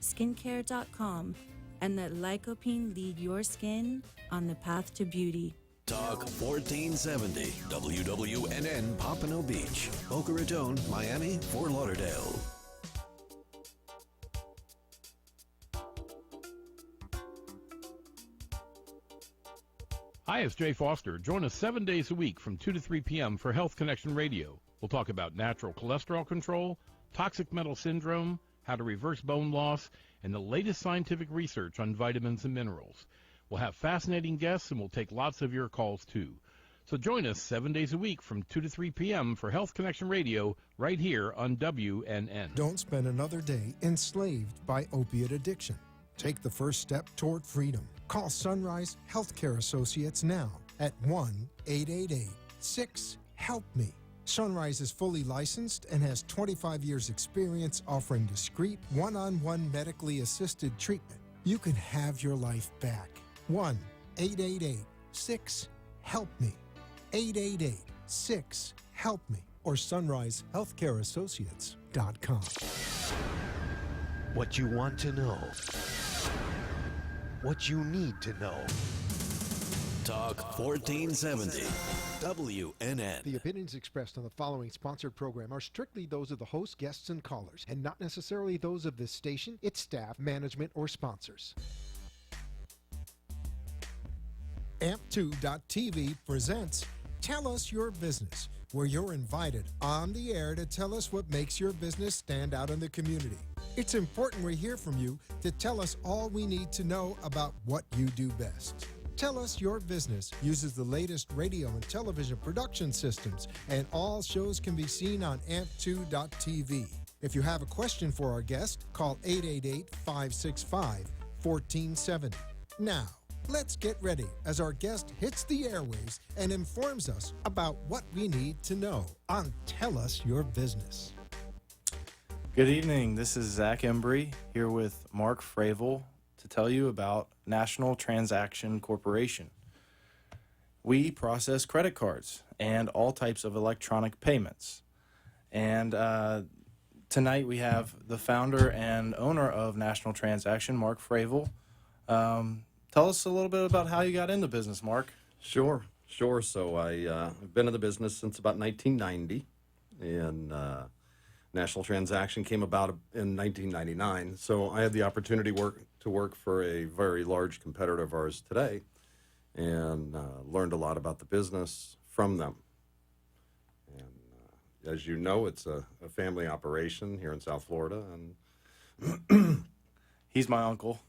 lycopene.skincare.com and let Lycopene lead your skin on the path to beauty. Talk 1470 WWNN Pompano Beach, Boca Raton, Miami, Fort Lauderdale. Hi, it's Jay Foster. Join us 7 days a week from 2 to 3 p.m. for Health Connection Radio. We'll talk about natural cholesterol control, toxic metal syndrome, how to reverse bone loss, and the latest scientific research on vitamins and minerals. We'll have fascinating guests, and we'll take lots of your calls, too. So join us 7 days a week from 2 to 3 p.m. for Health Connection Radio right here on WNN. Don't spend another day enslaved by opiate addiction. Take the first step toward freedom. Call Sunrise Healthcare Associates now at 1-888-6-HELP-ME. Sunrise is fully licensed and has 25 years experience offering discreet, one-on-one medically assisted treatment. You can have your life back. 1-888-6-HELP-ME. 888-6-HELP-ME or sunrisehealthcareassociates.com. What you want to know. What you need to know. Talk 1470 WNN. The opinions expressed on the following sponsored program are strictly those of the host, guests, and callers, and not necessarily those of this station, its staff, management, or sponsors. Amp2.tv presents Tell Us Your Business, where you're invited on the air to tell us what makes your business stand out in the community. It's important we hear from you to tell us all we need to know about what you do best. Tell Us Your Business uses the latest radio and television production systems, and all shows can be seen on amp2.tv. If you have a question for our guest, call 888-565-1470. Now, let's get ready as our guest hits the airwaves and informs us about what we need to know on Tell Us Your Business. Good evening. This is Zach Embry here with Mark Fravel to tell you about National Transaction Corporation. We process credit cards and all types of electronic payments. And tonight we have the founder and owner of National Transaction, Mark Fravel. Tell us a little bit about how you got into business, Mark. Sure. So I've been in the business since about 1990, and National Transaction came about in 1999. So I had the opportunity to work for a very large competitor of ours today, and learned a lot about the business from them. And as you know, it's a family operation here in South Florida, and he's my uncle.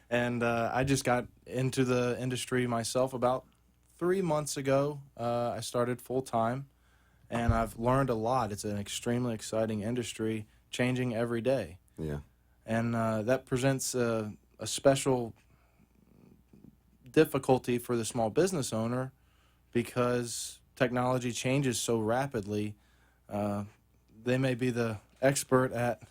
And I just got into the industry myself about 3 months ago. I started full-time, and I've learned a lot. It's an extremely exciting industry, changing every day. Yeah. And that presents a special difficulty for the small business owner because technology changes so rapidly. They may be the expert at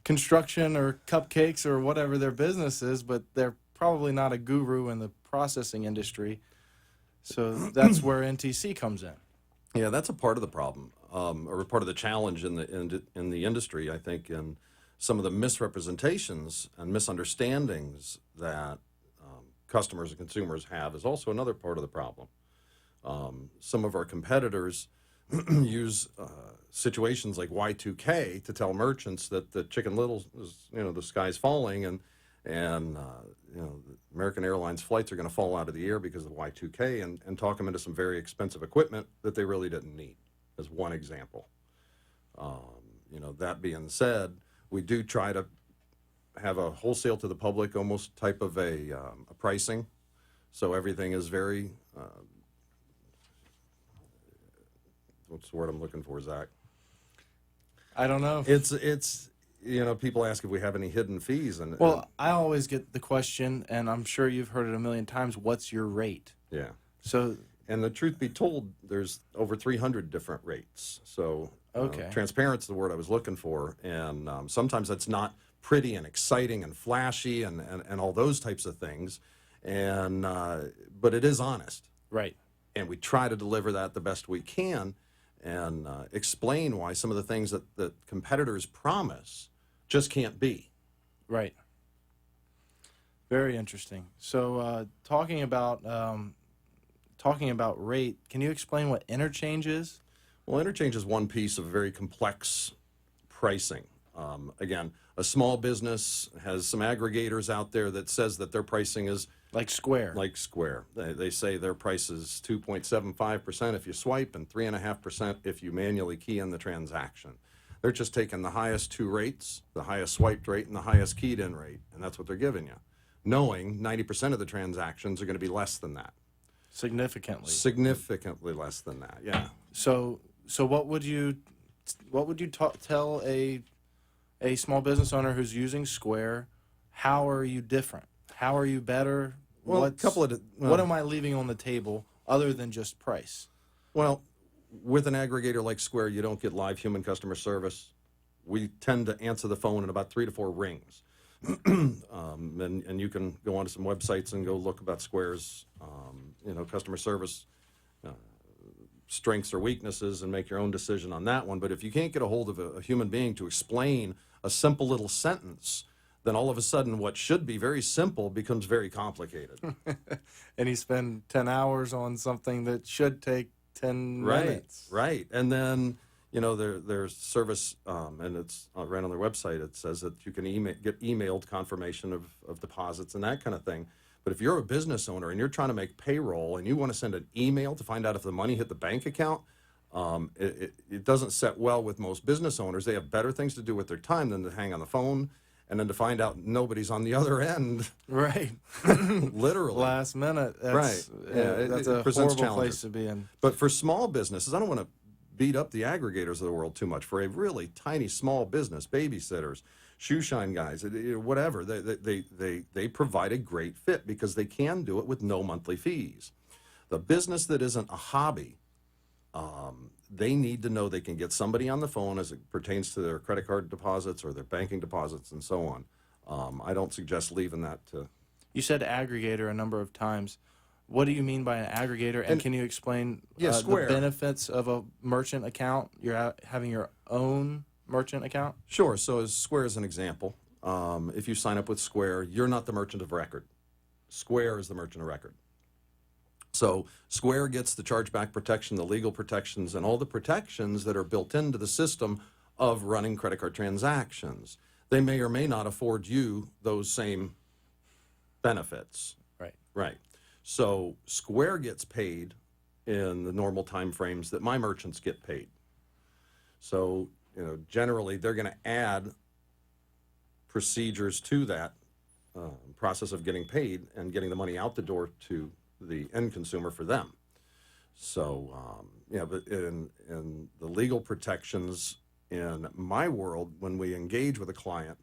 construction or cupcakes or whatever their business is, but they're probably not a guru in the processing industry. So that's where NTC comes in. Yeah, that's a part of the problem, or a part of the challenge in the industry, I think, in some of the misrepresentations and misunderstandings that customers and consumers have is also another part of the problem. Some of our competitors use situations like Y2K to tell merchants that the Chicken Little is, the sky's falling, and American Airlines flights are going to fall out of the air because of Y2K, and talk them into some very expensive equipment that they really didn't need, as one example. That being said, we do try to have a wholesale to the public almost type of a pricing, so everything is very what's the word I'm looking for, Zach? I don't know. It's people ask if we have any hidden fees. I always get the question, and I'm sure you've heard it a million times, what's your rate? Yeah. So, and the truth be told, there's over 300 different rates. So transparent's the word I was looking for. And sometimes that's not pretty and exciting and flashy and all those types of things. But it is honest. Right. And we try to deliver that the best we can, and explain why some of the things that competitors promise just can't be. Right. Very interesting. So talking about rate, can you explain what interchange is? Well, interchange is one piece of very complex pricing. Again, a small business has some aggregators out there that says that their pricing is Like Square. like Square. They say their price is 2.75% if you swipe and 3.5% if you manually key in the transaction. They're just taking the highest two rates, the highest swiped rate and the highest keyed in rate, and that's what they're giving you, knowing 90% of the transactions are going to be less than that. Significantly less than that, yeah. So what would you tell a small business owner who's using Square? How are you different? How are you better? Well, what am I leaving on the table other than just price? Well, with an aggregator like Square, you don't get live human customer service. We tend to answer the phone in about 3 to 4 rings. And you can go onto some websites and go look about Square's customer service strengths or weaknesses and make your own decision on that one. But if you can't get a hold of a human being to explain a simple little sentence, then all of a sudden what should be very simple becomes very complicated. And you spend 10 hours on something that should take 10 minutes. Right. And then, there's service, and it's right on their website. It says that you can get emailed confirmation of deposits and that kind of thing. But if you're a business owner and you're trying to make payroll and you want to send an email to find out if the money hit the bank account, it doesn't set well with most business owners. They have better things to do with their time than to hang on the phone and then to find out nobody's on the other end. Right. Literally. Last minute. Right. Yeah, that's it a presents horrible challenges. place to be in. But for small businesses, I don't want to beat up the aggregators of the world too much. For a really tiny small business, babysitters, shoe shine guys, whatever, they provide a great fit because they can do it with no monthly fees. The business that isn't a hobby, they need to know they can get somebody on the phone as it pertains to their credit card deposits or their banking deposits and so on. I don't suggest leaving that to... You said aggregator a number of times. What do you mean by an aggregator? And can you explain Square. the benefits of a merchant account? You're having your own merchant account? Sure. So as Square is an example, if you sign up with Square, you're not the merchant of record. Square is the merchant of record. So Square gets the chargeback protection, the legal protections, and all the protections that are built into the system of running credit card transactions. They may or may not afford you those same benefits. Right. Right. So Square gets paid in the normal time frames that my merchants get paid. So, generally they're going to add procedures to that process of getting paid and getting the money out the door to the end consumer for them. So, but in the legal protections in my world, when we engage with a client,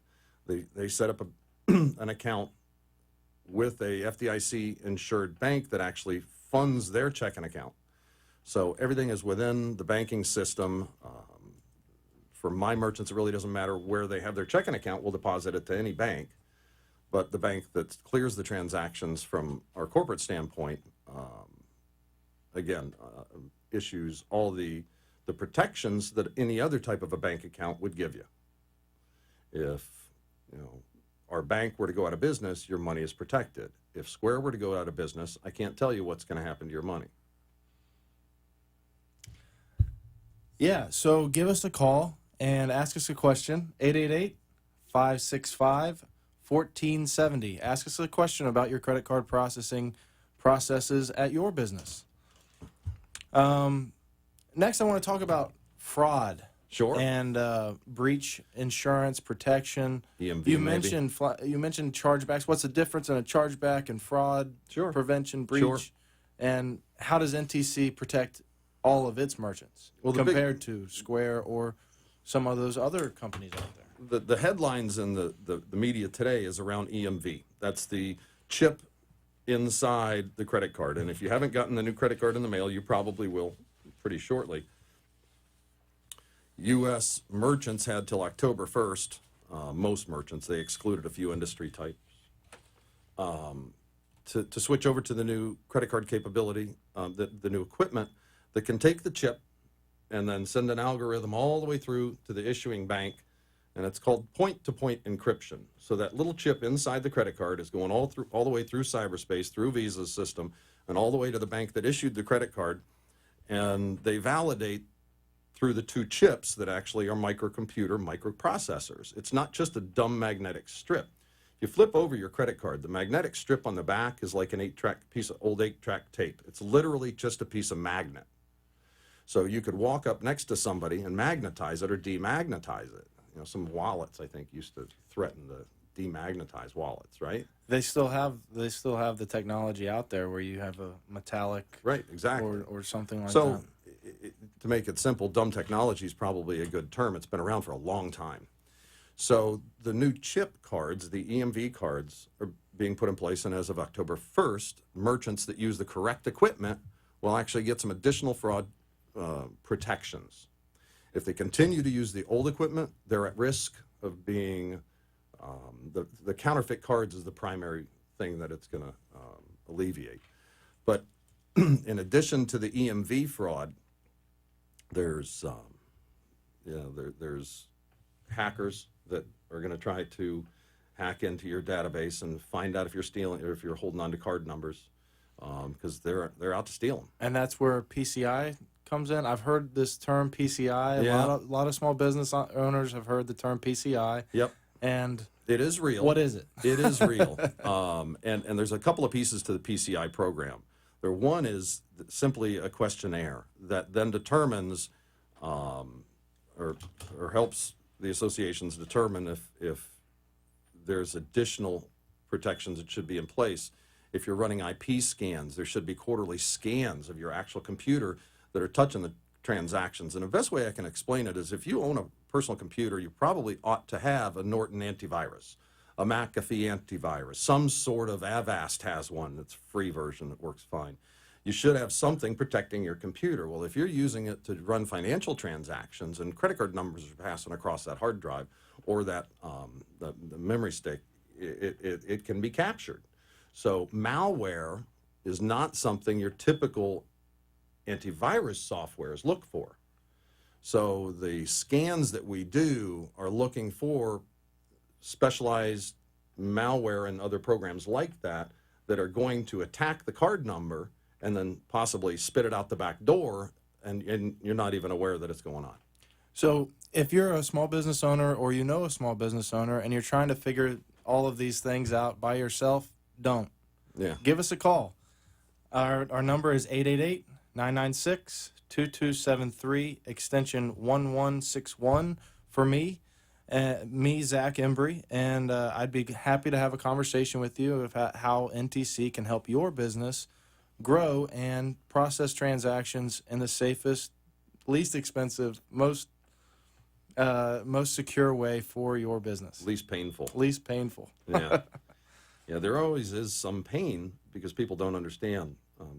they set up an account with a FDIC insured bank that actually funds their checking account. So everything is within the banking system. For my merchants, it really doesn't matter where they have their checking account. We'll deposit it to any bank. But the bank that clears the transactions from our corporate standpoint, issues all the protections that any other type of a bank account would give you. If, our bank were to go out of business, your money is protected. If Square were to go out of business, I can't tell you what's going to happen to your money. Yeah, so give us a call and ask us a question, 888-565-1470. Ask us a question about your credit card processes at your business. Next, I want to talk about fraud. Sure. And breach insurance protection. EMV, you mentioned chargebacks. What's the difference in a chargeback and fraud prevention, breach? Sure. And how does NTC protect all of its merchants compared to Square or some of those other companies out there? The headlines in the media today is around EMV. That's the chip inside the credit card. And if you haven't gotten the new credit card in the mail, you probably will pretty shortly. U.S. merchants had till October 1st, most merchants, they excluded a few industry types, to switch over to the new credit card capability, the new equipment that can take the chip and then send an algorithm all the way through to the issuing bank and it's called point-to-point encryption. So that little chip inside the credit card is going all the way through cyberspace, through Visa's system, and all the way to the bank that issued the credit card, and they validate through the two chips that actually are microcomputer microprocessors. It's not just a dumb magnetic strip. If you flip over your credit card, the magnetic strip on the back is like an old 8-track tape. It's literally just a piece of magnet. So you could walk up next to somebody and magnetize it or demagnetize it. You know, some wallets, I think, used to threaten to demagnetize wallets, right? They still have the technology out there where you have a metallic, right, exactly, or something like so, that. To make it simple, dumb technology is probably a good term. It's been around for a long time. So the new chip cards, the EMV cards, are being put in place, and as of October 1st, merchants that use the correct equipment will actually get some additional fraud protections. If they continue to use the old equipment, they're at risk of being, the counterfeit cards is the primary thing that it's going to alleviate. But in addition to the EMV fraud, there's there's hackers that are going to try to hack into your database and find out if you're stealing or if you're holding on to card numbers, because they're out to steal them. And that's where PCI comes in. I've heard this term PCI. Yeah. A lot of small business owners have heard the term PCI. Yep. And it is real. What is it? It is real. And there's a couple of pieces to the PCI program. One is simply a questionnaire that then determines or helps the associations determine if there's additional protections that should be in place. If you're running IP scans, there should be quarterly scans of your actual computer that are touching the transactions. And the best way I can explain it is if you own a personal computer, you probably ought to have a Norton antivirus, a McAfee antivirus, some sort of Avast has one that's a free version that works fine. You should have something protecting your computer. Well, if you're using it to run financial transactions and credit card numbers are passing across that hard drive or that the memory stick, it can be captured. So malware is not something your typical antivirus softwares look for. So the scans that we do are looking for specialized malware and other programs like that that are going to attack the card number and then possibly spit it out the back door, and you're not even aware that it's going on. So if you're a small business owner or you know a small business owner and you're trying to figure all of these things out by yourself, don't. Yeah. Give us a call. Our number is 888-996-2273, extension 1161 for me, Zach Embry, and I'd be happy to have a conversation with you about how NTC can help your business grow and process transactions in the safest, least expensive, most secure way for your business. Least painful. Least painful. Yeah. Yeah, there always is some pain because people don't understand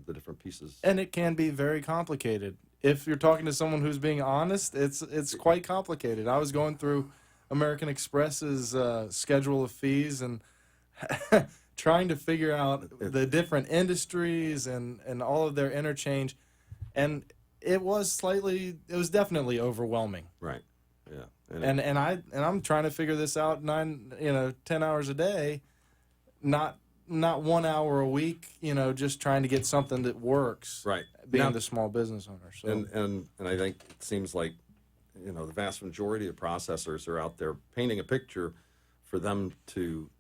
the different pieces. And it can be very complicated. If you're talking to someone who's being honest, it's quite complicated. I was going through American Express's schedule of fees and trying to figure out the different industries and all of their interchange, and it was definitely overwhelming. Right. Yeah. And I'm trying to figure this out 10 hours a day, not 1 hour a week, just trying to get something that works. Right. Being the small business owner. So. And I think it seems like, the vast majority of processors are out there painting a picture for them to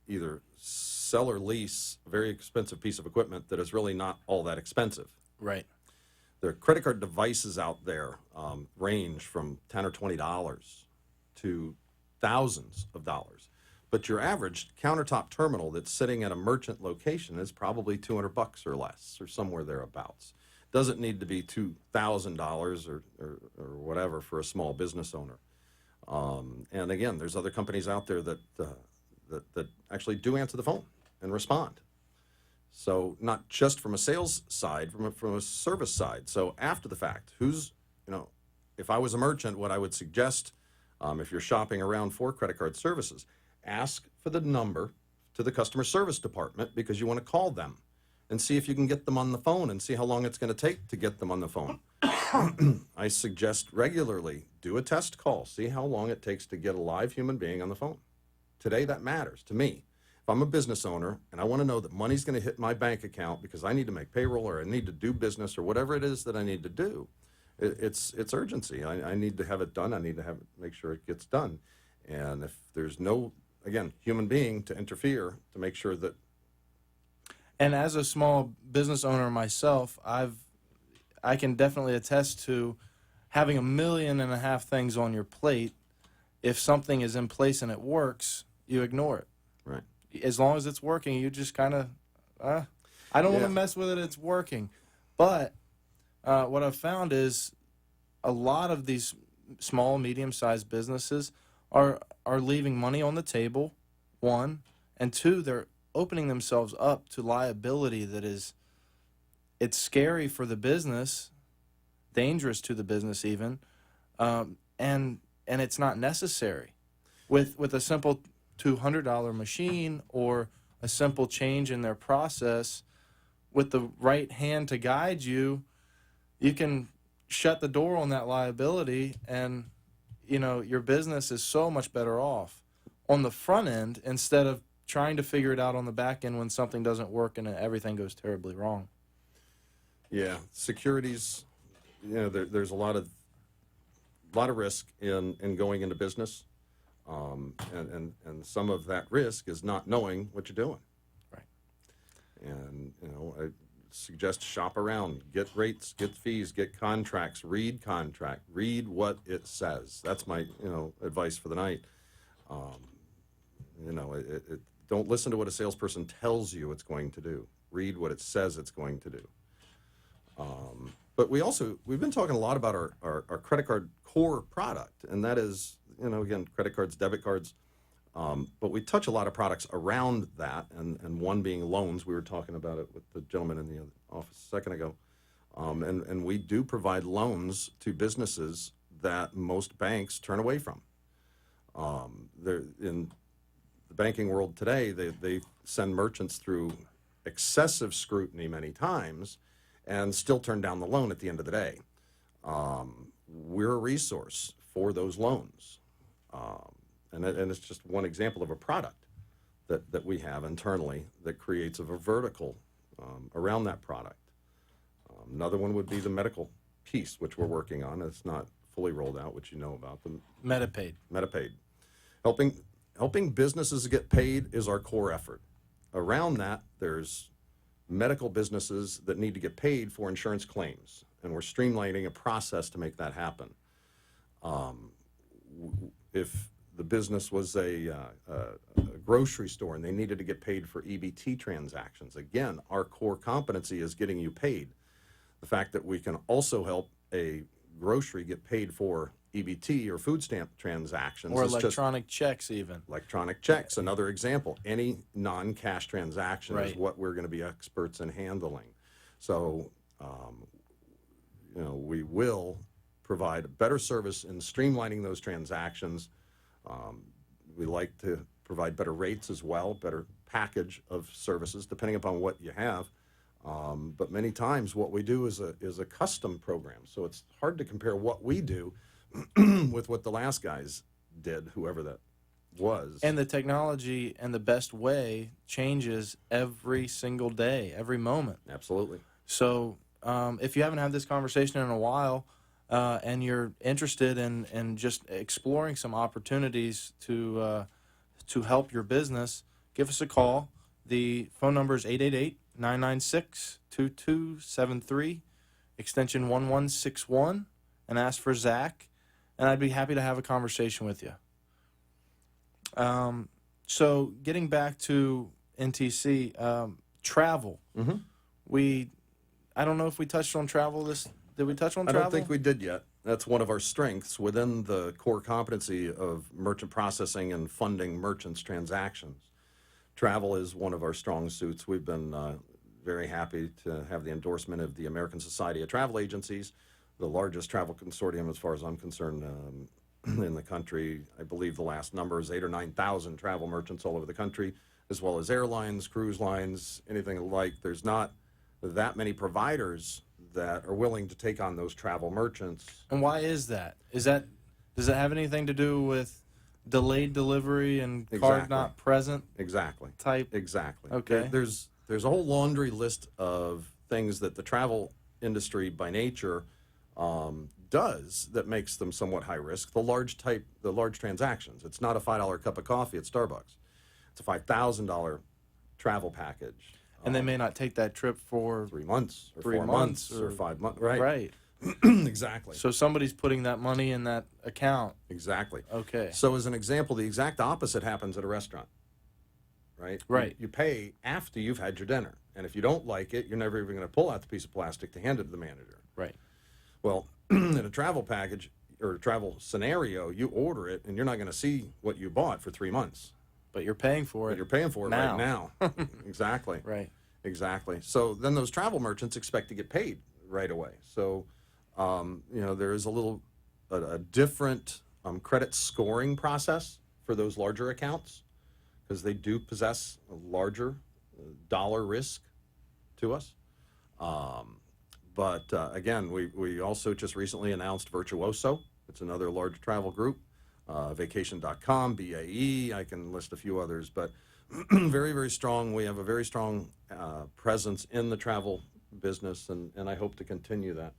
either sell or lease a very expensive piece of equipment that is really not all that expensive. Right. The credit card devices out there range from $10 or $20 to thousands of dollars. But your average countertop terminal that's sitting at a merchant location is probably $200 or less, or somewhere thereabouts. Doesn't need to be $2,000 or whatever for a small business owner. And again, there's other companies out there that actually do answer the phone and respond. So not just from a sales side, from a service side. So after the fact, if I was a merchant, what I would suggest, if you're shopping around for credit card services, ask for the number to the customer service department because you want to call them and see if you can get them on the phone and see how long it's going to take to get them on the phone. I suggest regularly do a test call. See how long it takes to get a live human being on the phone. Today, that matters to me. If I'm a business owner and I want to know that money's going to hit my bank account because I need to make payroll or I need to do business or whatever it is that I need to do, it's urgency. I need to have it done. I need to make sure it gets done. And if there's no, again, human being to interfere to make sure that. And as a small business owner myself, I can definitely attest to having 1.5 million things on your plate. If something is in place and it works, you ignore it. Right. As long as it's working, you just kind of, I don't want to mess with it, it's working. But what I've found is a lot of these small, medium-sized businesses are leaving money on the table, one, and two, they're opening themselves up to liability that is, it's scary for the business, dangerous to the business even, and it's not necessary. With a simple $200 machine or a simple change in their process, with the right hand to guide you, you can shut the door on that liability, and your business is so much better off on the front end instead of trying to figure it out on the back end when something doesn't work and everything goes terribly wrong. Yeah, securities. There's a lot of risk in going into business. And some of that risk is not knowing what you're doing. Right. And, I suggest shop around, get rates, get fees, get contracts, read what it says. That's my, advice for the night. Don't listen to what a salesperson tells you it's going to do. Read what it says it's going to do. But we've been talking a lot about our credit card core product, and that is, again, credit cards, debit cards, but we touch a lot of products around that, and one being loans. We were talking about it with the gentleman in the office a second ago, and we do provide loans to businesses that most banks turn away from. They're in the banking world today, they send merchants through excessive scrutiny many times and still turn down the loan at the end of the day. We're a resource for those loans. And it's just one example of a product that we have internally that creates a vertical around that product. Another one would be the medical piece, which we're working on. It's not fully rolled out, which you know about. The Medipaid. Helping businesses get paid is our core effort. Around that, there's medical businesses that need to get paid for insurance claims, and we're streamlining a process to make that happen. If the business was a grocery store and they needed to get paid for EBT transactions, again, our core competency is getting you paid. The fact that we can also help a grocery get paid for EBT or food stamp transactions. Or electronic checks even. Electronic checks, another example. Any non-cash transaction Right. is what we're going to be experts in handling. So, we will provide a better service in streamlining those transactions. We like to provide better rates as well, better package of services, depending upon what you have. But many times what we do is a custom program. So it's hard to compare what we do with what the last guys did, whoever that was. And the technology and the best way changes every single day, every moment. Absolutely. So if you haven't had this conversation in a while and you're interested in just exploring some opportunities to help your business, give us a call. The phone number is 888-996-2273, extension 1161, and ask for Zach, and I'd be happy to have a conversation with you. So getting back to NTC, travel. Mm-hmm. I don't know if we touched on travel did we touch on travel? I don't think we did yet. That's one of our strengths within the core competency of merchant processing and funding merchants' transactions. Travel is one of our strong suits. We've been very happy to have the endorsement of the American Society of Travel Agencies, the largest travel consortium as far as I'm concerned in the country. I believe the last number is 8,000 or 9,000 travel merchants all over the country, as well as airlines, cruise lines, anything like. There's not that many providers that are willing to take on those travel merchants. And why is that? Does it have anything to do with delayed delivery and card Exactly. not present Exactly. type? Exactly. Okay. There's a whole laundry list of things that the travel industry by nature does that makes them somewhat high risk. The large transactions. It's not a $5 cup of coffee at Starbucks. It's a $5,000 travel package. And they may not take that trip for 3 months or 3 4 months months or or- 5 months. Right. Right. Exactly. So somebody's putting that money in that account. Exactly. Okay. So as an example, the exact opposite happens at a restaurant. Right? Right. You pay after you've had your dinner. And if you don't like it, you're never even going to pull out the piece of plastic to hand it to the manager. Right. Well, in a travel package or a travel scenario, you order it and you're not going to see what you bought for 3 months. But you're paying for it. But you're paying for it now. right now. Exactly. Right. Exactly. So then those travel merchants expect to get paid right away. So, there is a different credit scoring process for those larger accounts because they do possess a larger dollar risk to us. But again, we also just recently announced Virtuoso. It's another large travel group. Vacation.com, BAE, I can list a few others, but very, very strong. We have a very strong presence in the travel business, and I hope to continue that.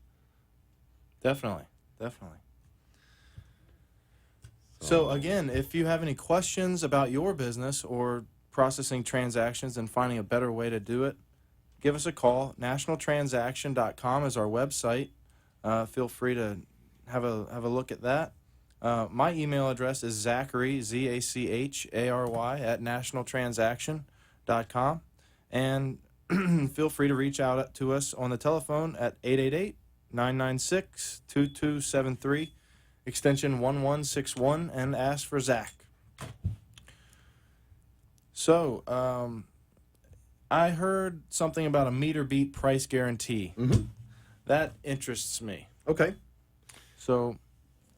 Definitely. So again, if you have any questions about your business or processing transactions and finding a better way to do it, give us a call. Nationaltransaction.com is our website. Feel free to have a look at that. My email address is Zachary, Zachary, at nationaltransaction.com. And feel free to reach out to us on the telephone at 888-996-2273, extension 1161, and ask for Zach. So, I heard something about a meter beat price guarantee. Mm-hmm. That interests me. Okay. So,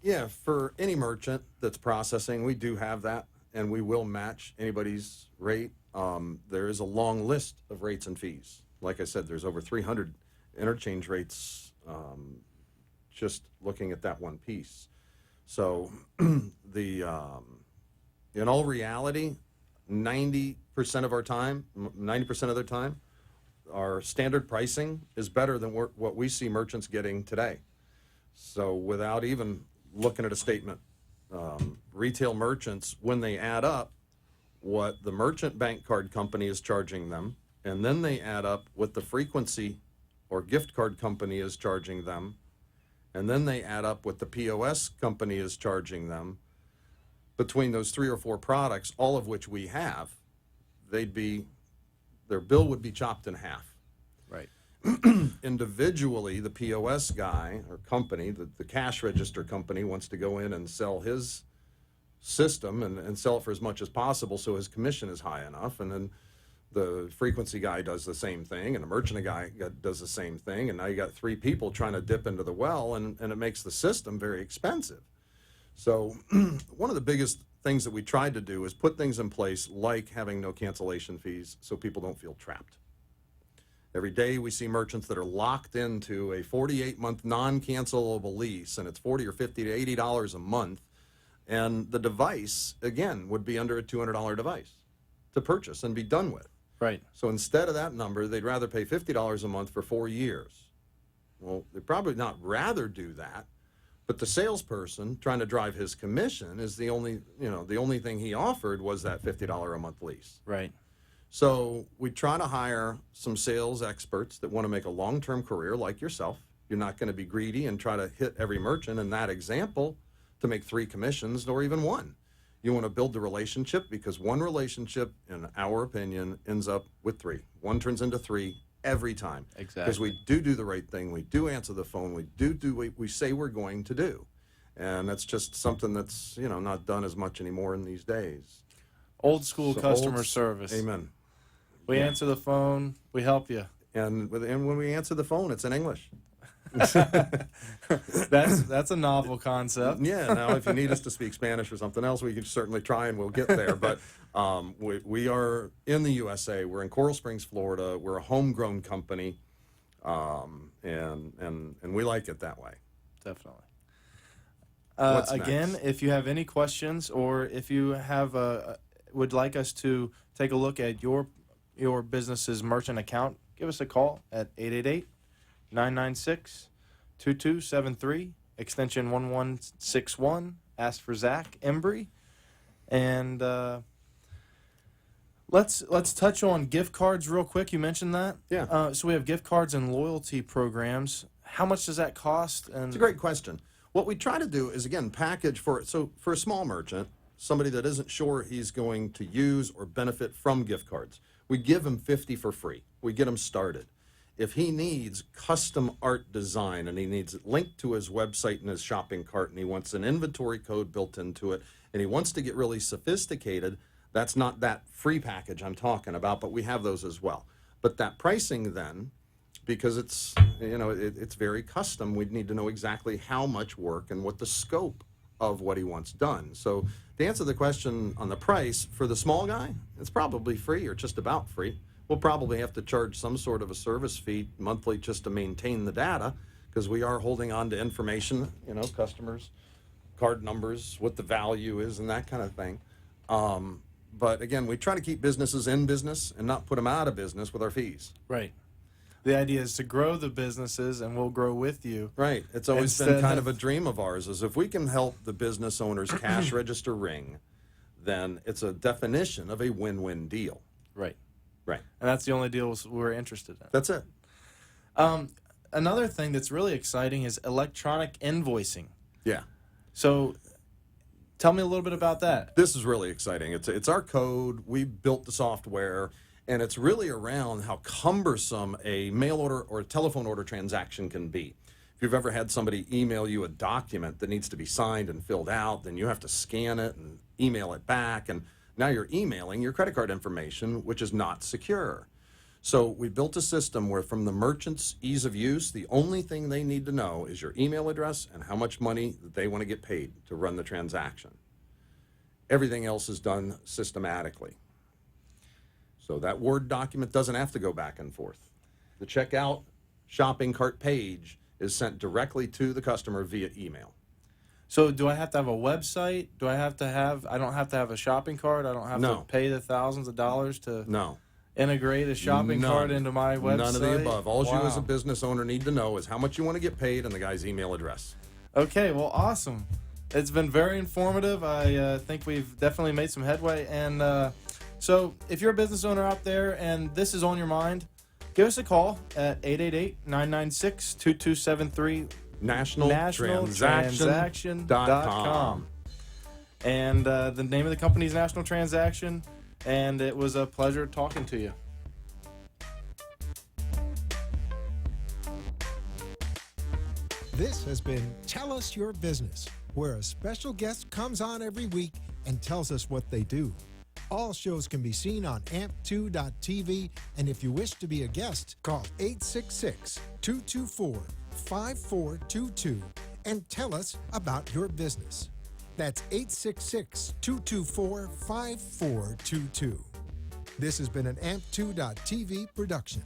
Yeah, for any merchant that's processing, we do have that, and we will match anybody's rate. There is a long list of rates and fees. Like I said, there's over 300 interchange rates just looking at that one piece. So in all reality, 90% of our time, 90% of their time, our standard pricing is better than what we see merchants getting today. So without even looking at a statement, retail merchants, when they add up what the merchant bank card company is charging them, and then they add up what the frequency or gift card company is charging them, and then they add up what the POS company is charging them, between those 3 or 4 products, all of which we have, their bill would be chopped in half. right. Individually, the POS guy or company, the cash register company, wants to go in and sell his system and sell it for as much as possible so his commission is high enough. And then the frequency guy does the same thing, and the merchant guy does the same thing. And now you got 3 people trying to dip into the well, and it makes the system very expensive. So one of the biggest things that we tried to do is put things in place like having no cancellation fees so people don't feel trapped. Every day we see merchants that are locked into a 48-month non-cancelable lease, and it's $40 or $50 to $80 a month. And the device, again, would be under a $200 device to purchase and be done with. Right. So instead of that number, they'd rather pay $50 a month for 4 years. Well, they'd probably not rather do that, but the salesperson trying to drive his commission is the only thing he offered was that $50 a month lease. Right. So we try to hire some sales experts that want to make a long-term career like yourself. You're not going to be greedy and try to hit every merchant in that example to make 3 commissions or even 1. You want to build the relationship because one relationship, in our opinion, ends up with 3. 1 turns into 3 every time. Exactly. Because we do the right thing. We do answer the phone. We do what we say we're going to do. And that's just something that's, not done as much anymore in these days. Old school So customer service. Amen. We answer the phone. We help you. And when we answer the phone, it's in English. That's a novel concept. Yeah. Now, if you need us to speak Spanish or something else, we can certainly try and we'll get there. But we are in the USA. We're in Coral Springs, Florida. We're a homegrown company. And we like it that way. Definitely. What's Again, next? if you have any questions or if you have would like us to take a look at your business's merchant account, give us a call at 888-996-2273, extension 1161. Ask for Zach Embry. And let's touch on gift cards real quick. You mentioned that. Yeah. So we have gift cards and loyalty programs. How much does that cost? And It's a great question. What we try to do is, again, package for a small merchant, somebody that isn't sure he's going to use or benefit from gift cards, we give him 50 for free. We get him started. If he needs custom art design and he needs it linked to his website and his shopping cart and he wants an inventory code built into it and he wants to get really sophisticated, that's not that free package I'm talking about, but we have those as well. But that pricing then, because it's very custom, we'd need to know exactly how much work and what the scope of what he wants done. So to answer the question on the price, for the small guy, it's probably free or just about free. We'll probably have to charge some sort of a service fee monthly just to maintain the data, because we are holding on to information, customers, card numbers, what the value is, and that kind of thing. But again, we try to keep businesses in business and not put them out of business with our fees. right. The idea is to grow the businesses, and we'll grow with you. Right. It's always been Instead kind of- of a dream of ours, is if we can help the business owner's cash register ring, then it's a definition of a win-win deal. Right. Right. And that's the only deal we're interested in. That's it. Another thing that's really exciting is electronic invoicing. Yeah. So tell me a little bit about that. This is really exciting. It's our code. We built the software, and it's really around how cumbersome a mail order or a telephone order transaction can be. If you've ever had somebody email you a document that needs to be signed and filled out, then you have to scan it and email it back, and now you're emailing your credit card information, which is not secure. So we built a system where, from the merchant's ease of use, the only thing they need to know is your email address and how much money that they want to get paid to run the transaction. Everything else is done systematically. So that Word document doesn't have to go back and forth. The checkout shopping cart page is sent directly to the customer via email. So do I have to have a website? I don't have to have a shopping cart? I don't have No. to pay the thousands of dollars to No. integrate a shopping None. cart into my website? None of the above. All you as a Wow. business owner need to know is how much you want to get paid and the guy's email address. Okay, well, awesome. It's been very informative. I think we've definitely made some headway. And so if you're a business owner out there and this is on your mind, give us a call at 888-996-2273. NationalTransaction.com. And the name of the company is National Transaction. And it was a pleasure talking to you. This has been Tell Us Your Business, where a special guest comes on every week and tells us what they do. All shows can be seen on amp2.tv, and if you wish to be a guest, call 866-224-5422 and tell us about your business. That's 866-224-5422. This has been an amp2.tv production.